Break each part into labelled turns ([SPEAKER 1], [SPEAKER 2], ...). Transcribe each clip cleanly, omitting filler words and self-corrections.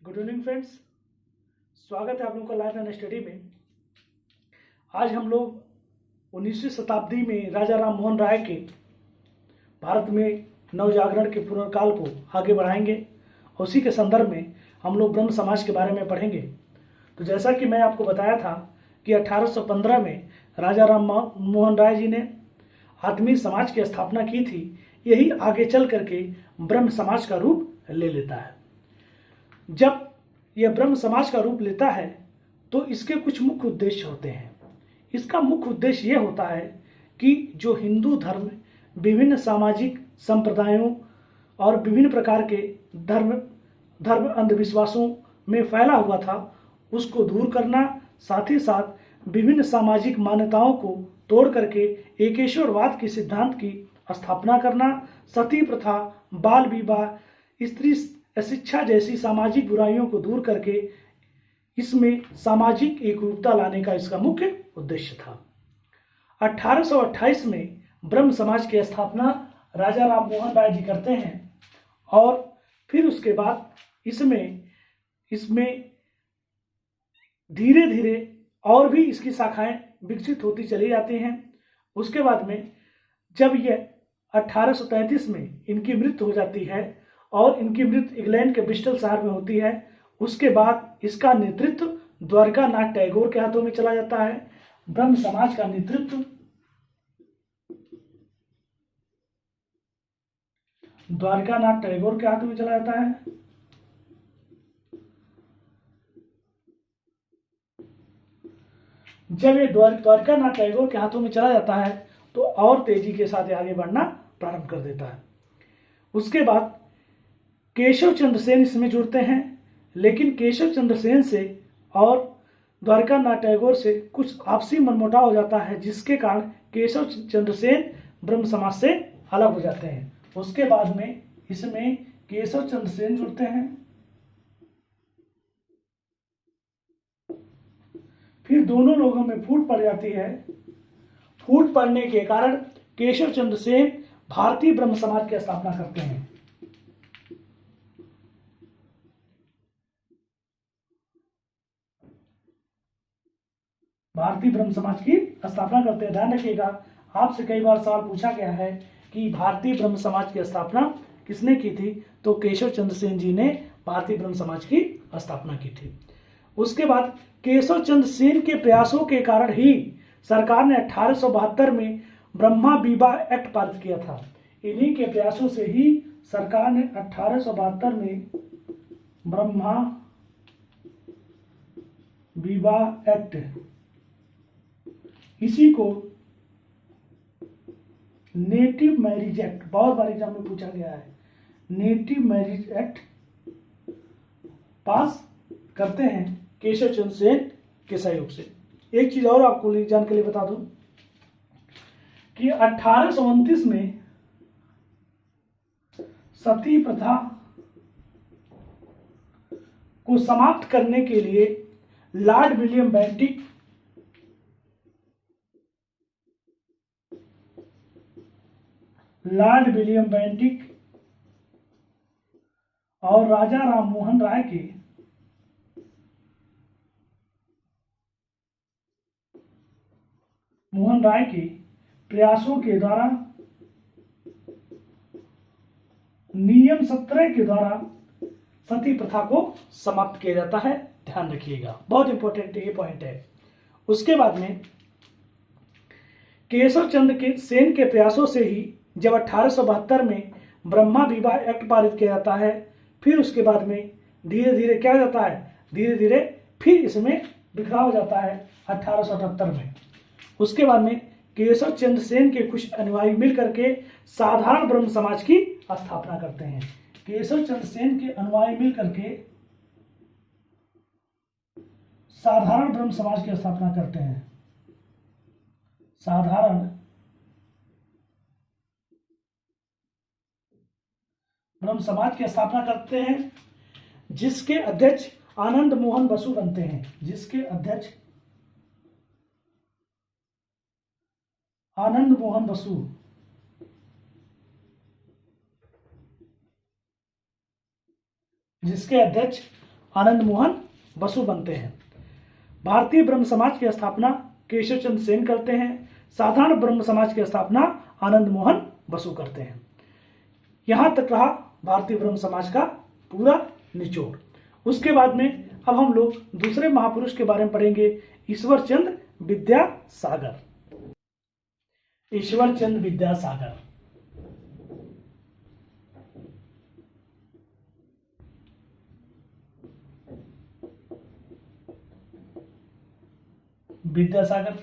[SPEAKER 1] Good evening friends, स्वागत है आप लोगों का लाइफ एंड स्टडी में। आज हम लोग 19वीं शताब्दी में राजा राम मोहन राय के भारत में नवजागरण के पुनर्काल को आगे बढ़ाएंगे। उसी के संदर्भ में हम लोग ब्रह्म समाज के बारे में पढ़ेंगे। तो जैसा कि मैं आपको बताया था कि 1815 में राजा राम मोहन राय जी ने आत्मीय समाज की स्थापना की थी। यही आगे चल करके ब्रह्म समाज का रूप ले लेता है। जब यह ब्रह्म समाज का रूप लेता है तो इसके कुछ मुख्य उद्देश्य होते हैं। इसका मुख्य उद्देश्य यह होता है कि जो हिंदू धर्म विभिन्न सामाजिक संप्रदायों और विभिन्न प्रकार के धर्म अंधविश्वासों में फैला हुआ था, उसको दूर करना, साथ ही साथ विभिन्न सामाजिक मान्यताओं को तोड़ करके एकेश्वरवाद के सिद्धांत की स्थापना करना, सती प्रथा, बाल विवाह, स्त्री शिक्षा जैसी सामाजिक बुराइयों को दूर करके इसमें सामाजिक एकरूपता लाने का इसका मुख्य उद्देश्य था। 1828 में ब्रह्म समाज की स्थापना राजा राम मोहन राय जी करते हैं और फिर उसके बाद इसमें धीरे धीरे और भी इसकी शाखाएं विकसित होती चली जाती हैं। उसके बाद में जब यह 1833 में इनकी मृत्यु हो जाती है और इनकी मृत्यु इंग्लैंड के ब्रिस्टल शहर में होती है, उसके बाद इसका नेतृत्व द्वारका नाथ टैगोर के हाथों में चला जाता है। ब्रह्म समाज का नेतृत्व द्वारका नाथ टैगोर के हाथों में चला जाता है। जब ये द्वारका नाथ टैगोर के हाथों में चला जाता है तो और तेजी के साथ आगे बढ़ना प्रारंभ कर देता है। उसके बाद केशव चंद्र सेन इसमें जुड़ते हैं, लेकिन केशव चंद्र सेन से और द्वारका नाथ टैगोर से कुछ आपसी मनमुटाव हो जाता है, जिसके कारण केशव चंद्र सेन ब्रह्म समाज से अलग हो जाते हैं। उसके बाद में इसमें केशव चंद्र सेन जुड़ते हैं, फिर दोनों लोगों में फूट पड़ जाती है। फूट पड़ने के कारण केशव चंद्र सेन भारतीय ब्रह्म समाज की स्थापना करते हैं। भारतीय ब्रह्म समाज की स्थापना करते हैं। ध्यान रखिएगा, आपसे कई बार सवाल पूछा गया है कि भारतीय ब्रह्म समाज की स्थापना किसने की थी, तो केशव चंद्र सेन जी ने भारतीय ब्रह्म समाज की स्थापना की थी। उसके बाद केशव चंद्र सेन के प्रयासों के कारण ही सरकार ने 1872 में ब्रह्मा विवाह एक्ट पारित किया था। इन्हीं के प्रयासों से ही सरकार ने 1872 में ब्रह्मा विवाह एक्ट, इसी को नेटिव मैरिज एक्ट, बहुत बार एग्जाम में पूछा गया है, नेटिव मैरिज एक्ट पास करते हैं केशव चंद्र सेन के सहयोग से। एक चीज और आपको जानने के लिए बता दूं कि 1829 में सती प्रथा को समाप्त करने के लिए लॉर्ड विलियम बेंटिक और राजा राम मोहन राय के प्रयासों के द्वारा नियम 17 के द्वारा सती प्रथा को समाप्त किया जाता है। ध्यान रखिएगा, बहुत इंपॉर्टेंट ये पॉइंट है। उसके बाद में केशव चंद्र सेन के प्रयासों से ही जब 1872 में ब्रह्मा विवाह एक्ट पारित किया जाता है, फिर उसके बाद में धीरे धीरे क्या हो जाता है, धीरे धीरे फिर इसमें बिखराव हो जाता है 1878 में। उसके बाद में केशव चंद्र सेन के कुछ अनुयायी मिलकर के साधारण ब्रह्म समाज की स्थापना करते हैं। केशव चंद्र सेन के अनुयायी मिलकर के साधारण ब्रह्म समाज की स्थापना करते हैं। साधारण ब्रह्म समाज की स्थापना करते हैं, जिसके अध्यक्ष आनंद मोहन बसु बनते हैं। जिसके अध्यक्ष आनंद मोहन बसु जिसके अध्यक्ष आनंद मोहन बसु बनते हैं। भारतीय ब्रह्म समाज की स्थापना केशव चंद्र सेन करते हैं। साधारण ब्रह्म समाज की स्थापना आनंद मोहन बसु करते हैं। यहां तक रहा भारतीय ब्रह्म समाज का पूरा निचोड़। उसके बाद में अब हम लोग दूसरे महापुरुष के बारे में पढ़ेंगे, ईश्वर चंद्र विद्यासागर। ईश्वर चंद्र विद्यासागर विद्यासागर,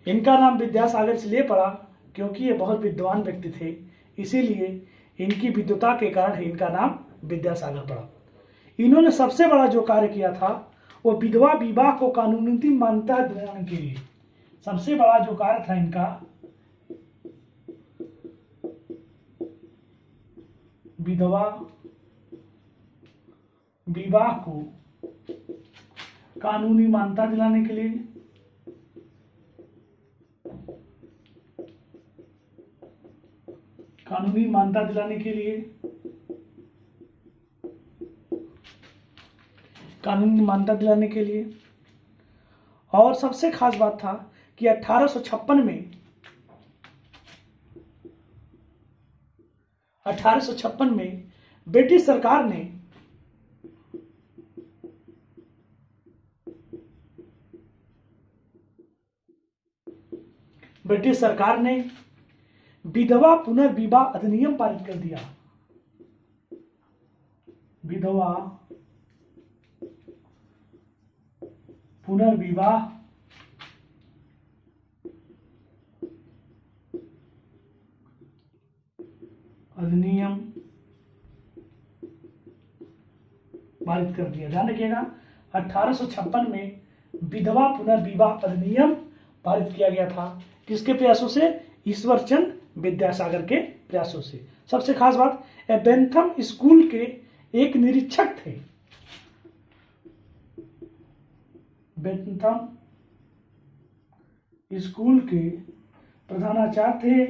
[SPEAKER 1] इनका नाम विद्यासागर इसलिए पड़ा क्योंकि ये बहुत विद्वान व्यक्ति थे, इसीलिए इनकी विद्वता के कारण इनका नाम विद्यासागर पड़ा। इन्होंने सबसे बड़ा जो कार्य किया था वो विधवा विवाह को कानूनी मान्यता दिलाने के लिए, सबसे बड़ा जो कार्य था इनका विधवा विवाह को कानूनी मान्यता दिलाने के लिए कानूनी मान्यता दिलाने के लिए कानूनी मान्यता दिलाने के लिए और सबसे खास बात था कि 1856 में ब्रिटिश सरकार ने विधवा पुनर्विवाह अधिनियम पारित कर दिया। विधवा पुनर्विवाह अधिनियम पारित कर दिया। ध्यान रखिएगा, 1856 में विधवा पुनर्विवाह अधिनियम पारित किया गया था। किसके प्रयासों से? ईश्वर चंद्र विद्यासागर के प्रयासों से। सबसे खास बात, बेंथम स्कूल के एक निरीक्षक थे। बेंथम स्कूल के प्रधानाचार्य थे,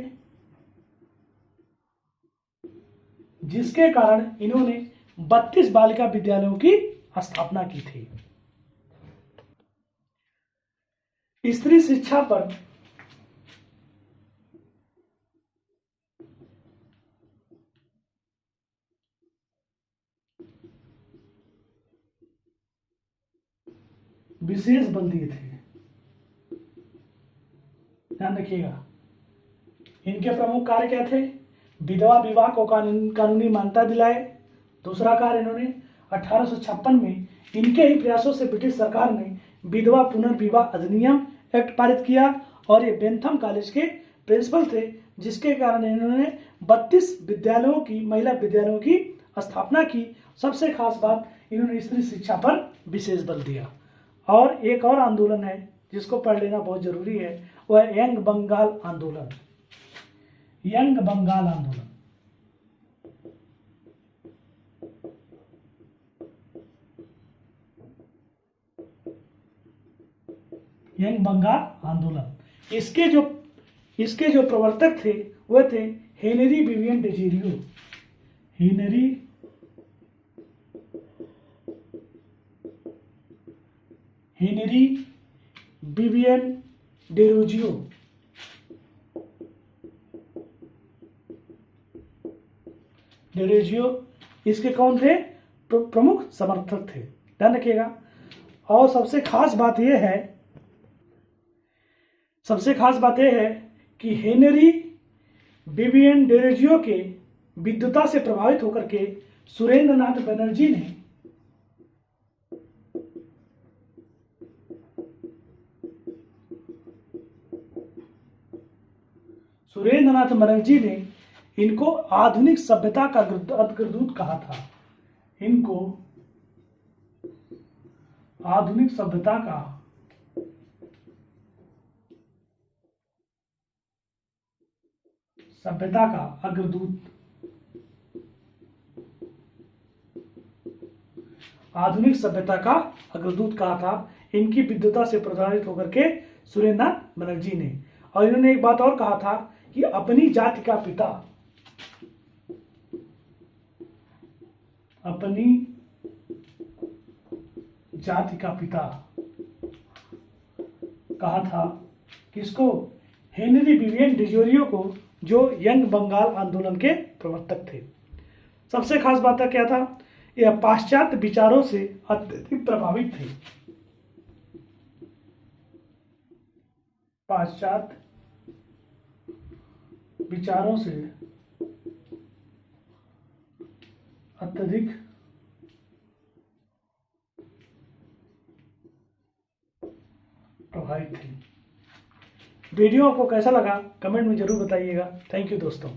[SPEAKER 1] जिसके कारण इन्होंने 32 बालिका विद्यालयों की स्थापना की थी। स्त्री शिक्षा पर विशेष बल दिए थे। ध्यान रखिएगा, इनके प्रमुख कार्य क्या थे? विधवा विवाह को कानूनी मान्यता दिलाए। दूसरा कार्य, इन्होंने 1856 में इनके ही प्रयासों से ब्रिटिश सरकार ने विधवा पुनर्विवाह अधिनियम एक्ट पारित किया और ये बेंथम कॉलेज के प्रिंसिपल थे, जिसके कारण इन्होंने 32 विद्यालयों की, महिला विद्यालयों की स्थापना की। सबसे खास बात, इन्होंने स्त्री शिक्षा पर विशेष बल दिया। और एक और आंदोलन है जिसको पढ़ लेना बहुत जरूरी है, वह है यंग बंगाल आंदोलन। यंग बंगाल आंदोलन, यंग बंगाल आंदोलन। इसके जो प्रवर्तक थे वह थे Henry Vivian Derozio. Henry Vivian Derozio. इसके कौन थे? प्रमुख समर्थक थे। ध्यान रखिएगा। और सबसे खास बात यह है कि हेनरी विवियन डेरोजियो के विद्वता से प्रभावित होकर के सुरेंद्र नाथ बनर्जी ने इनको आधुनिक सभ्यता का अग्रदूत कहा था। इनको आधुनिक सभ्यता का अग्रदूत, आधुनिक सभ्यता का अग्रदूत कहा था। इनकी विद्वता से प्रभावित होकर के सुरेंद्र नाथ बनर्जी ने। और इन्होंने एक बात और कहा था कि अपनी जाति का पिता, अपनी जाति का पिता कहा था किसको? हेनरी विवियन डिजोरियो को, जो यंग बंगाल आंदोलन के प्रवर्तक थे। सबसे खास बात क्या था? यह पाश्चात्य विचारों से अत्यधिक प्रभावित थे। पाश्चात्य विचारों से अत्यधिक प्रभावित थे। वीडियो आपको कैसा लगा कमेंट में जरूर बताइएगा। थैंक यू दोस्तों।